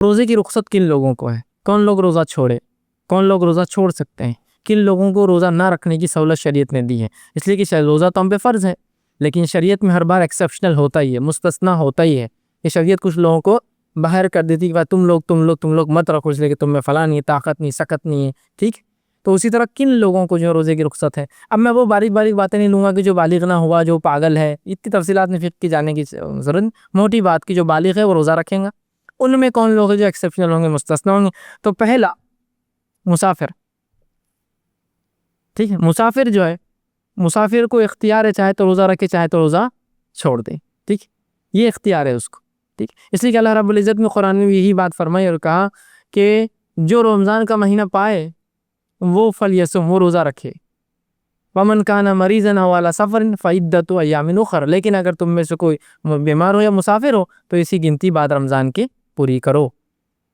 روزے کی رخصت کن لوگوں کو ہے؟ کون لوگ روزہ چھوڑے؟ کون لوگ روزہ چھوڑ سکتے ہیں؟ کن لوگوں کو روزہ نہ رکھنے کی سہولت شریعت نے دی ہے؟ اس لیے کہ روزہ تو ہم پہ فرض ہے، لیکن شریعت میں ہر بار ایکسیپشنل ہوتا ہی ہے، مستثنا ہوتا ہی ہے۔ یہ شریعت کچھ لوگوں کو باہر کر دیتی کہ تم لوگ مت رکھو، اس لیے کہ تم میں فلاں نہیں ہے، طاقت نہیں، سکت نہیں ہے، ٹھیک؟ تو اسی طرح کن لوگوں کو جو روزے کی رخصت ہے؟ اب میں وہ باریک باریک باتیں نہیں لوں گا کہ جو بالغ نہ ہوا، جو پاگل ہے، اتنی تفصیلات میں فقہ کی جانے کی ضرورت، موٹی بات کی جو بالغ ہے وہ روزہ رکھیں گا۔ ان میں کون لوگ ہیں جو ایکسیپشنل ہوں گے، مستثنا ہوں گے؟ تو پہلا مسافر، ٹھیک ہے؟ مسافر جو ہے، مسافر کو اختیار ہے، چاہے تو روزہ رکھے، چاہے تو روزہ چھوڑ دے، ٹھیک؟ یہ اختیار ہے اس کو، ٹھیک؟ اس لیے کہ اللہ رب العزت نے قرآن میں یہی بات فرمائی اور کہا کہ جو رمضان کا مہینہ پائے وہ فلیصم، وہ روزہ رکھے۔ وَمَنْ كَانَ مَرِيضًا أَوْ عَلَىٰ سَفَرٍ فَعِدَّةُ أَيَّامٍ أُخَرَ، لیکن اگر تم میں سے کوئی بیمار ہو یا مسافر ہو تو اسی گنتی بعد رمضان کی پوری کرو۔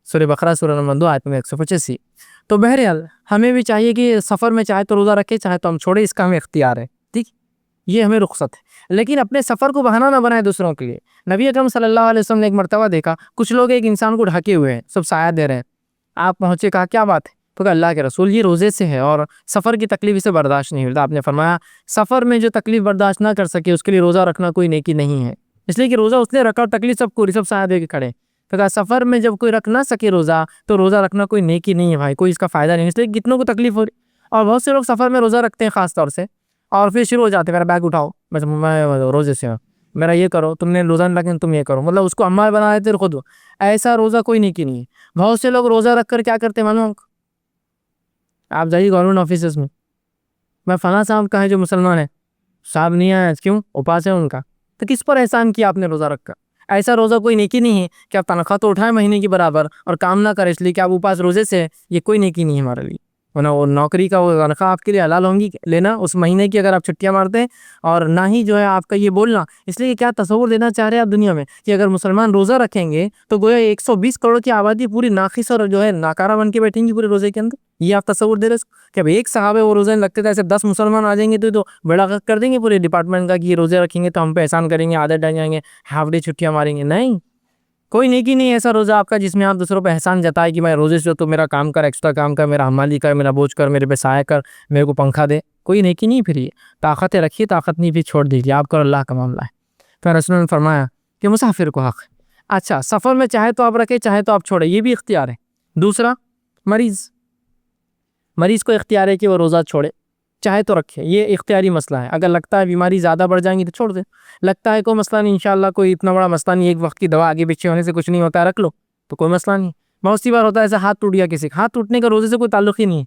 سورہ بقرہ سورہ نمبر 2 آیت میں 185۔ تو بہرحال ہمیں بھی چاہیے کہ سفر میں چاہے تو روزہ رکھے، چاہے تو ہم چھوڑے، اس کا ہمیں اختیار ہے، ٹھیک؟ یہ ہمیں رخصت ہے، لیکن اپنے سفر کو بہانہ نہ بنائے دوسروں کے لیے۔ نبی اکرم صلی اللہ علیہ وسلم نے ایک مرتبہ دیکھا کچھ لوگ ایک انسان کو ڈھکے ہوئے ہیں، سب سایہ دے رہے ہیں۔ آپ پہنچے، کہا کیا بات ہے؟ تو کہ اللہ کے رسول یہ روزے سے ہے اور سفر کی تکلیف اسے برداشت نہیں ہوتا۔ آپ نے فرمایا سفر میں جو تکلیف برداشت نہ کر سکے اس کے لیے روزہ رکھنا کوئی نیکی نہیں ہے، اس لیے کہ روزہ اس نے رکھا اور تکلیف سب سایہ دے کے کھڑے۔ تو کہا سفر میں جب کوئی رکھ نہ سکے روزہ تو روزہ رکھنا کوئی نیکی نہیں ہے بھائی، کوئی اس کا فائدہ نہیں، اس لیے کتنوں کو تکلیف ہو رہی۔ اور بہت سے لوگ سفر میں روزہ رکھتے ہیں خاص طور سے، اور پھر شروع ہو جاتے ہیں میرا بیگ اٹھاؤ، میں روزے سے ہوں، میرا یہ کرو، تم نے روزہ نہیں رکھا تم یہ کرو، مطلب اس کو عمال بنا دیتے خود۔ ایسا روزہ کوئی نیکی نہیں ہے۔ بہت سے لوگ روزہ رکھ کر کیا کرتے ہیں معلوم؟ آپ جائیے گورنمنٹ آفیسز میں فلاں صاحب کا ہے جو مسلمان ہے، صاحب نہیں آیا، کیوں؟ اپاس ہے ان کا۔ تو کس پر احسان کیا آپ نے روزہ رکھ کر؟ ایسا روزہ کوئی نیکی نہیں ہے کہ آپ تنخواہ تو اٹھائیں مہینے کی برابر اور کام نہ کریں اس لیے کہ آپ اپاس روزے سے، یہ کوئی نیکی نہیں ہے ہمارے لیے۔ وہ نوکری کا وہ تنخواہ آپ کے لیے حلال ہوں گی لینا اس مہینے کی، اگر آپ چھٹیاں مارتے ہیں، اور نہ ہی جو ہے آپ کا یہ بولنا۔ اس لیے کیا تصور دینا چاہ رہے ہیں آپ دنیا میں کہ اگر مسلمان روزہ رکھیں گے تو گویا 120 کروڑ کی آبادی پوری ناقص اور جو ہے ناکارہ بن کے بیٹھیں گی پورے روزے کے اندر؟ یہ آپ تصور دے رہے ہیں کہ اب ایک صحابہ وہ روزے لگتے تھے، ایسے 10 مسلمان آ جائیں گے تو بڑا غلط کر دیں گے پورے ڈپارٹمنٹ کا کہ یہ روزے رکھیں گے تو ہم پہ احسان کریں گے، عادت ڈال جائیں گے، ہاف ڈے چھٹیاں ماریں گے۔ نہیں، کوئی نیکی نہیں ہے ایسا روزہ آپ کا جس میں آپ دوسروں پہ احسان جتائے کہ میں روزے سے تو میرا کام کر، ایکسٹرا کام کر، میرا حمالی کر، میرا بوجھ کر، میرے پہ سایہ کر، میرے کو پنکھا دے۔ کوئی نیکی نہیں پھر یہ طاقت رکھیے، طاقت نہیں پھر چھوڑ دیجیے، آپ کا اللہ کا معاملہ ہے۔ پھر رسول نے فرمایا کہ مسافر کو حق ہے۔ اچھا، سفر میں چاہے تو آپ رکھے، چاہے تو آپ چھوڑے، یہ بھی اختیار ہے۔ دوسرا، مریض کو اختیار ہے کہ وہ روزہ چھوڑے، چاہے تو رکھے، یہ اختیاری مسئلہ ہے۔ اگر لگتا ہے بیماری زیادہ بڑھ جائیں گی تو چھوڑ دے، لگتا ہے کوئی مسئلہ نہیں، انشاءاللہ کوئی اتنا بڑا مسئلہ نہیں، ایک وقت کی دوا آگے پیچھے ہونے سے کچھ نہیں ہوتا ہے، رکھ لو تو کوئی مسئلہ نہیں۔ بہت سی بار ہوتا ہے ایسا، ہاتھ ٹوٹ گیا کسی کا، ہاتھ ٹوٹنے کا روزے سے کوئی تعلق ہی نہیں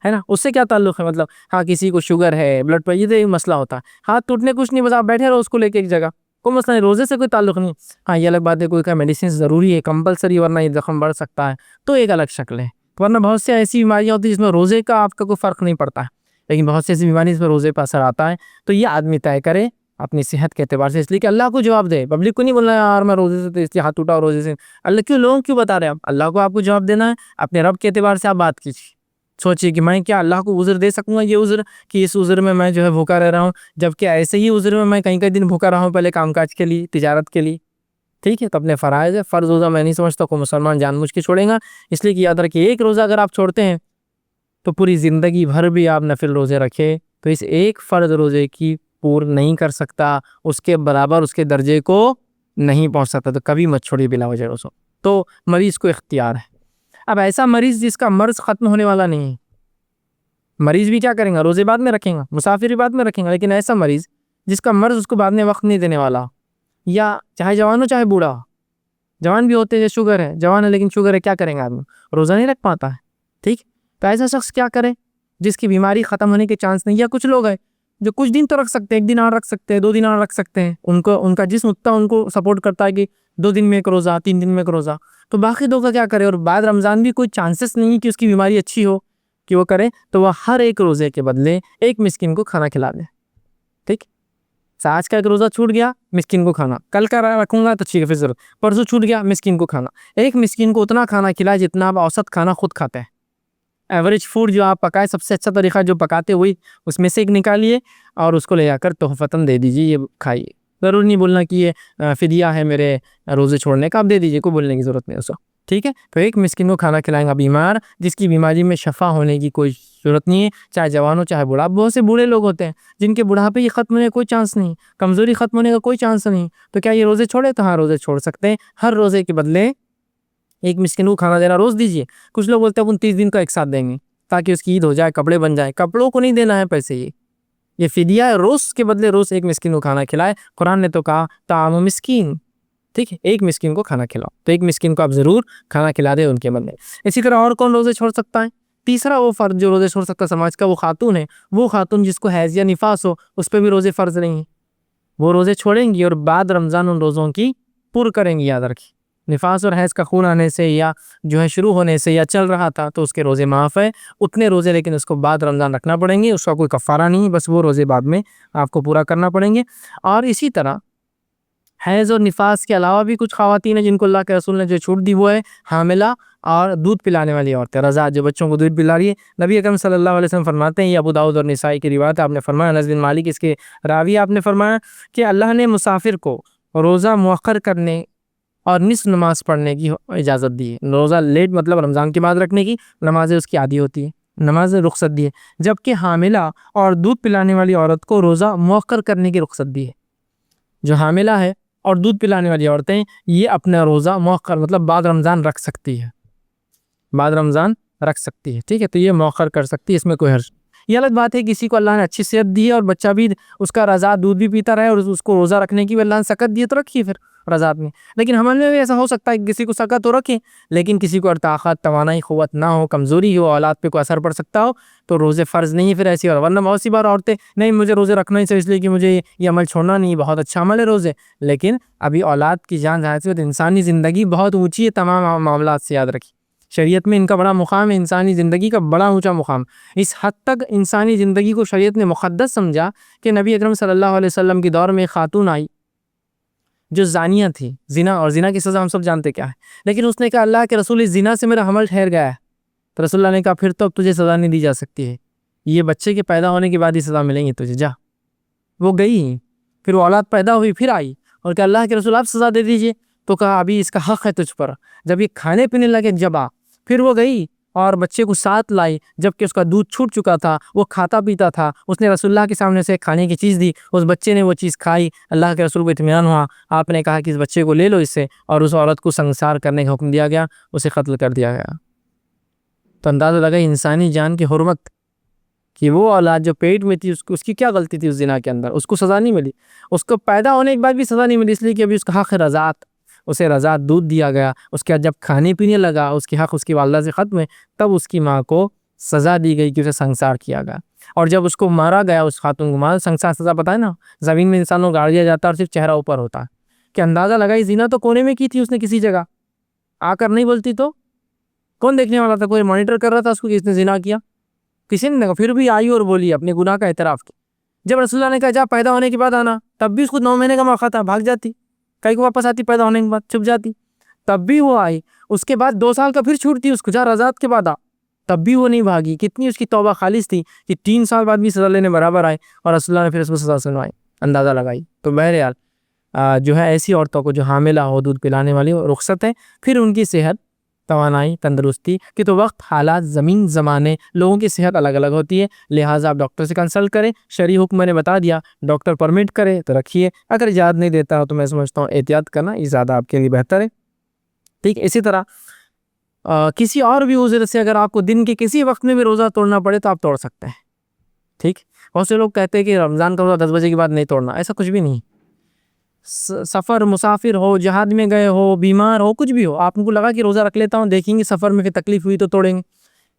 ہے نا، اس سے کیا تعلق ہے؟ مطلب ہاں کسی کو شوگر ہے، بلڈ پریشر، یہ تو ایک مسئلہ ہوتا ہے، ہاتھ ٹوٹنے کچھ نہیں، بس آپ بیٹھے رہو اس کو لے کے ایک جگہ، کوئی مسئلہ نہیں، روزے سے کوئی تعلق نہیں۔ ہاں یہ الگ بات ہے کوئی کا میڈیسن ضروری ہے کمپلسری، ورنہ یہ زخم بڑھ سکتا ہے، تو ایک الگ شکل ہے۔ ورنہ بہت سی ایسی بیماریاں ہوتی ہیں جس میں روزے کا آپ کا کوئی فرق نہیں پڑتا ہے، لیکن بہت سی ایسی بیماری اس میں روزے پر اثر آتا ہے، تو یہ آدمی طے کرے اپنی صحت کے اعتبار سے، اس لیے کہ اللہ کو جواب دے، پبلک کو نہیں بولنا یار میں روزے سے تو اس لیے ہاتھ ٹوٹا روزے سے۔ اللہ کیوں لوگوں کیوں بتا رہے ہیں؟ اللہ کو آپ کو جواب دینا ہے، اپنے رب کے اعتبار سے آپ بات کیجیے، سوچیے کہ میں کیا اللہ کو عذر دے سکوں گا، یہ عذر کہ اس عذر میں میں جو ہے بھوکا رہ رہا ہوں، جبکہ ایسے ہی عذر میں کئی کئی دن بھوکا رہا ہوں پہلے کام کاج کے لیے، تجارت کے لیے، ٹھیک ہے؟ تو اپنے فرائض ہے، فرض روزہ میں نہیں سمجھتا کوئی مسلمان جان بوجھ کے چھوڑے گا، اس لیے کہ یاد رکھیے ایک روزہ اگر آپ چھوڑتے ہیں تو پوری زندگی بھر بھی آپ نفل روزے رکھے تو اس ایک فرض روزے کی پور نہیں کر سکتا، اس کے برابر اس کے درجے کو نہیں پہنچ سکتا، تو کبھی مت چھوڑیے بلا وجہ روزہ۔ تو مریض کو اختیار ہے۔ اب ایسا مریض جس کا مرض ختم ہونے والا نہیں ہے، مریض بھی کیا کریں گا؟ روزے بعد میں رکھیں گا، مسافر بھی بعد میں رکھیں گا، لیکن ایسا مریض جس کا مرض اس کو بعد میں وقت نہیں دینے والا، یا چاہے جوان ہو چاہے بوڑھا ہو، جوان بھی ہوتے ہیں، شوگر ہے، جوان ہے لیکن شوگر ہے، کیا کریں گا آدمی؟ روزہ نہیں رکھ پاتا ہے، ٹھیک؟ تو ایسا شخص کیا کرے جس کی بیماری ختم ہونے کے چانس نہیں، یا کچھ لوگ ہیں جو کچھ دن تو رکھ سکتے ہیں، 1 دن اور رکھ سکتے ہیں، 2 دن اور رکھ سکتے ہیں، ان کا جسم اتنا ان کو سپورٹ کرتا ہے کہ 2 دن میں ایک روزہ، 3 دن میں ایک روزہ، تو باقی 2 کا کیا کرے؟ اور بعد رمضان بھی کوئی چانسز نہیں کہ اس کی بیماری اچھی ہو کہ وہ کرے، تو وہ ہر ایک روزے کے بدلے ایک مسکین کو کھانا کھلا دے، ٹھیک؟ آج کا ایک روزہ چھوٹ گیا، مسکین کو کھانا، کل کا رکھوں گا تو ٹھیک ہے، پھر ضرور پرسوں چھوٹ گیا، مسکین کو کھانا، ایک مسکین کو اتنا کھانا کھلائے جتنا آپ اوسط کھانا خود کھاتے ہیں۔ ایوریج فوڈ جو آپ پکائے، سب سے اچھا طریقہ جو پکاتے وہی اس میں سے ایک نکالیے اور اس کو لے جا کر تحفتاً دے دیجیے، یہ کھائیے۔ ضرور نہیں بولنا کہ یہ فدیہ ہے میرے روزے چھوڑنے کا، آپ دے دیجیے، کوئی بولنے کی ضرورت نہیں اس کو۔ ٹھیک ہے، تو ایک مسکین کو کھانا کھلائیں گا بیمار جس کی بیماری میں شفا ہونے کی کوئی صورت نہیں ہے، چاہے جوان ہو چاہے بوڑھا. بہت سے بوڑھے لوگ ہوتے ہیں جن کے بڑھاپے ہی ختم ہونے کا کوئی چانس نہیں، کمزوری ختم ہونے کا کوئی چانس نہیں، تو کیا یہ روزے چھوڑے؟ تو ہاں روزے چھوڑ سکتے ہیں. ہر روزے کے بدلے ایک مسکین کو کھانا دینا روز دیجیے. کچھ لوگ بولتے ہیں اپن 30 دن کا ایک ساتھ دیں گے تاکہ اس کی عید ہو جائے، کپڑے بن جائے. کپڑوں کو نہیں دینا ہے پیسے، یہ فدیہ ہے. روز کے بدلے روز ایک مسکین کو کھانا کھلائے. قرآن نے تو کہا طعام مسکین، ٹھیک ہے، ایک مسکین کو کھانا کھلاؤ. تو ایک مسکین کو آپ ضرور کھانا کھلا دیں ان کے بدلے. اسی طرح اور کون روزے چھوڑ سکتا ہے؟ تیسرا وہ فرض جو روزے چھوڑ سکتا ہے سماج کا، وہ خاتون ہے. وہ خاتون جس کو حیض یا نفاس ہو، اس پہ بھی روزے فرض نہیں ہیں. وہ روزے چھوڑیں گی اور بعد رمضان ان روزوں کی پور کریں گی. یاد رکھیں، نفاس اور حیض کا خون آنے سے یا جو ہے شروع ہونے سے یا چل رہا تھا تو اس کے روزے معاف ہے اتنے روزے، لیکن اس کو بعد رمضان رکھنا پڑیں گے. اس کا کوئی کفارہ نہیں، بس وہ روزے بعد میں آپ کو پورا کرنا پڑیں گے. اور اسی طرح حیض اور نفاس کے علاوہ بھی کچھ خواتین ہیں جن کو اللہ کے رسول نے جو چھوٹ دی، وہ ہے حاملہ اور دودھ پلانے والی عورتیں، رضاعت جو بچوں کو دودھ پلا رہی ہے. نبی اکرم صلی اللہ علیہ وسلم فرماتے ہیں، یہ ابو داؤد اور نسائی کی روایت، آپ نے فرمایا، انس بن مالک اس کے راوی، آپ نے فرمایا کہ اللہ نے مسافر کو روزہ مؤخر کرنے اور نصف نماز پڑھنے کی اجازت دی ہے. روزہ لیٹ مطلب رمضان کے بعد رکھنے کی، نمازیں اس کی عادی ہوتی ہے، نماز رخصت دی ہے. جبکہ حاملہ اور دودھ پلانے والی عورت کو روزہ مؤخر کرنے کی رخصت دی ہے. جو حاملہ ہے اور دودھ پلانے والی عورتیں، یہ اپنا روزہ مؤخر مطلب بعد رمضان رکھ سکتی ہے، بعد رمضان رکھ سکتی ہے. ٹھیک ہے، تو یہ مؤخر کر سکتی ہے، اس میں کوئی حرج. یہ الگ بات ہے کسی کو اللہ نے اچھی صحت دی ہے اور بچہ بھی اس کا رضاعت دودھ بھی پیتا رہے اور اس کو روزہ رکھنے کی بھی اللہ نے سکت دی ہے تو رکھیے پھر رضاعت میں. لیکن حمل میں بھی ایسا ہو سکتا ہے کہ کسی کو سکت تو رکھے، لیکن کسی کو طاقت توانائی قوت نہ ہو، کمزوری ہو، اولاد پہ کوئی اثر پڑ سکتا ہو، تو روزے فرض نہیں ہے پھر ایسی. اور ورنہ بہت سی بار عورتیں نہیں مجھے روزے رکھنا ہی چاہیے اس لیے کہ مجھے یہ عمل چھوڑنا نہیں، بہت اچھا عمل ہے روزے، لیکن ابھی اولاد کی جان ظاہر ہے. انسانی زندگی بہت اونچی ہے تمام معاملات سے، یاد رکھیے شریعت میں ان کا بڑا مقام ہے، انسانی زندگی کا بڑا اونچا مقام. اس حد تک انسانی زندگی کو شریعت نے مقدس سمجھا کہ نبی اکرم صلی اللہ علیہ وسلم کی دور میں ایک خاتون آئی جو زانیہ تھی. زنا، اور زنا کی سزا ہم سب جانتے کیا ہے، لیکن اس نے کہا اللہ کے رسول اس زنا سے میرا حمل ٹھہر گیا ہے. تو رسول اللہ نے کہا پھر تو اب تجھے سزا نہیں دی جا سکتی ہے، یہ بچے کے پیدا ہونے کے بعد ہی سزا ملیں گی تجھے، جا. وہ گئی، پھر وہ اولاد پیدا ہوئی، پھر آئی اور کہ اللہ کے رسول آپ سزا دے دیجئے. تو کہا ابھی اس کا حق ہے تجھ پر، جب یہ کھانے پینے لگے جب آ. پھر وہ گئی اور بچے کو ساتھ لائی جبکہ اس کا دودھ چھوٹ چکا تھا، وہ کھاتا پیتا تھا. اس نے رسول اللہ کے سامنے سے کھانے کی چیز دی، اس بچے نے وہ چیز کھائی. اللہ کے رسول کو اطمینان ہوا، آپ نے کہا کہ اس بچے کو لے لو اس سے، اور اس عورت کو سنسار کرنے کا حکم دیا گیا، اسے قتل کر دیا گیا. تو اندازہ لگا انسانی جان کی حرمت کہ وہ اولاد جو پیٹ میں تھی اس کی کیا غلطی تھی اس زنا کے اندر. اس کو سزا نہیں ملی، اس کو پیدا ہونے کے بعد بھی سزا نہیں ملی اس لیے کہ ابھی اس کا حق رضاعت، اسے رضاعت دودھ دیا گیا. اس کے بعد جب کھانے پینے لگا، اس کی حق اس کی والدہ سے ختم ہے، تب اس کی ماں کو سزا دی گئی کہ اسے سنسار کیا گیا. اور جب اس کو مارا گیا، اس خاتون کو مارا، سنسار سزا پتہ ہے نا، زمین میں انسانوں کو گاڑ دیا جاتا ہے اور صرف چہرہ اوپر ہوتا ہے. کہ اندازہ لگائی زنا تو کونے میں کی تھی اس نے، کسی جگہ آ کر نہیں بولتی تو کون دیکھنے والا تھا؟ کوئی مانیٹر کر رہا تھا اس کو کہ اس نے زنا کیا؟ کسی نے. پھر بھی آئی اور بولی، اپنے گناہ کا اعتراف کیا. جب رسول اللہ نے کہا جا پیدا ہونے کے بعد آنا، تب بھی اس کو 9 مہینے کا موقع تھا، بھاگ جاتی. کئی کو واپس آتی پیدا ہونے کے بعد، چھپ جاتی. تب بھی وہ آئی. اس کے بعد 2 سال کا پھر چھوٹتی اس کو، جا رضاعت کے بعد آ. تب بھی وہ نہیں بھاگی. کتنی اس کی توبہ خالص تھی کہ 3 سال بعد بھی سزا لینے برابر آئے اور رسول اللہ نے پھر اس کو سزا سنوائی. اندازہ لگائی. تو بہرحال جو ہے ایسی عورتوں کو جو حاملہ ہو، دودھ پلانے والی رخصت ہے. پھر ان کی صحت، توانائی، تندرستی کی تو وقت، حالات، زمین، زمانے، لوگوں کی صحت الگ الگ ہوتی ہے، لہٰذا آپ ڈاکٹر سے کنسلٹ کریں. شرعی حکم میں نے بتا دیا، ڈاکٹر پرمٹ کرے تو رکھیے، اگر اجازت نہیں دیتا ہو تو میں سمجھتا ہوں احتیاط کرنا یہ زیادہ آپ کے لیے بہتر ہے. ٹھیک. اسی طرح کسی اور بھی عذر سے اگر آپ کو دن کے کسی وقت میں بھی روزہ توڑنا پڑے تو آپ توڑ سکتے ہیں. ٹھیک. بہت سے لوگ کہتے ہیں کہ رمضان کا روزہ 10 بجے کے بعد نہیں توڑنا، ایسا کچھ بھی نہیں. سفر، مسافر ہو، جہاد میں گئے ہو، بیمار ہو، کچھ بھی ہو، آپ کو لگا کہ روزہ رکھ لیتا ہوں، دیکھیں گے سفر میں پھر تکلیف ہوئی تو توڑیں گے،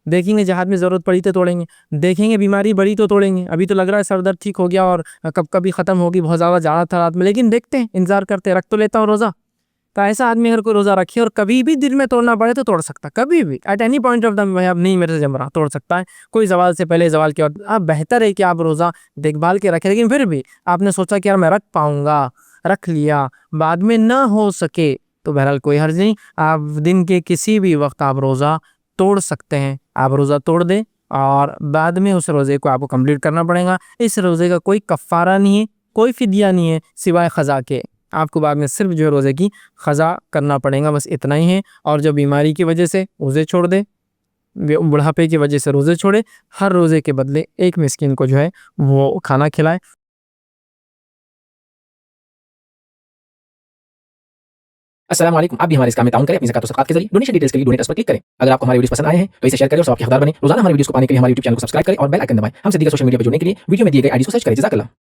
دیکھیں گے جہاد میں ضرورت پڑی تو توڑیں گے، دیکھیں گے بیماری بڑی تو توڑیں گے. ابھی تو لگ رہا ہے سر درد ٹھیک ہو گیا اور کب کبھی ختم ہوگی، بہت زیادہ جاڑا تھا رات میں، لیکن دیکھتے ہیں، انتظار کرتے ہیں، رکھ تو لیتا ہوں روزہ. تو ایسا آدمی اگر کوئی روزہ رکھے اور کبھی بھی دن میں توڑنا پڑے تو توڑ سکتا، کبھی بھی at any point of time. اب نہیں میرے سے جم رہا، توڑ سکتا ہے. کوئی زوال سے پہلے، زوال کے بعد. اب بہتر ہے کہ آپ روزہ دیکھ بھال کے رکھیں، لیکن پھر بھی آپ نے سوچا کہ یار میں رکھ پاؤں گا، رکھ لیا، بعد میں نہ ہو سکے تو بہرحال کوئی حرج نہیں. آپ دن کے کسی بھی وقت آپ روزہ توڑ سکتے ہیں. آپ روزہ توڑ دیں اور بعد میں اس روزے کو آپ کو کمپلیٹ کرنا پڑے گا. اس روزے کا کوئی کفارہ نہیں ہے، کوئی فدیہ نہیں ہے سوائے قضا کے. آپ کو بعد میں صرف جو ہے روزے کی قضا کرنا پڑے گا، بس اتنا ہی ہے۔ اور جو بیماری کی وجہ سے روزے چھوڑ دے، بڑھاپے کی وجہ سے روزے چھوڑے، ہر روزے کے بدلے ایک مسکین کو جو ہے وہ کھانا کھلائے۔ السلام علیکم، آپ بھی ہمارے اس کام میں تعاون کریں اپنی زکات و صدقات کے ذریعے۔ ڈونیشن ڈیٹیلز کے لیے ڈونیٹ اس پر کلک کریں۔ اگر آپ کو ہمارے ویڈیوز پسند آئے ہیں تو اسے شیئر کریں اور ثواب کے حقدار بنیں۔ روزانہ ہمارے ویڈیوز کو پانے کے لیے ہمارے یوٹیوب چینل کو سبسکرائب کریں اور بیل آئکن دبائیں۔ ہم سے دیگر سوشل میڈیا پر جڑنے کے لیے ویڈیو میں دیے گئے آئی ڈیز کو سرچ کریں۔ جزاک اللہ۔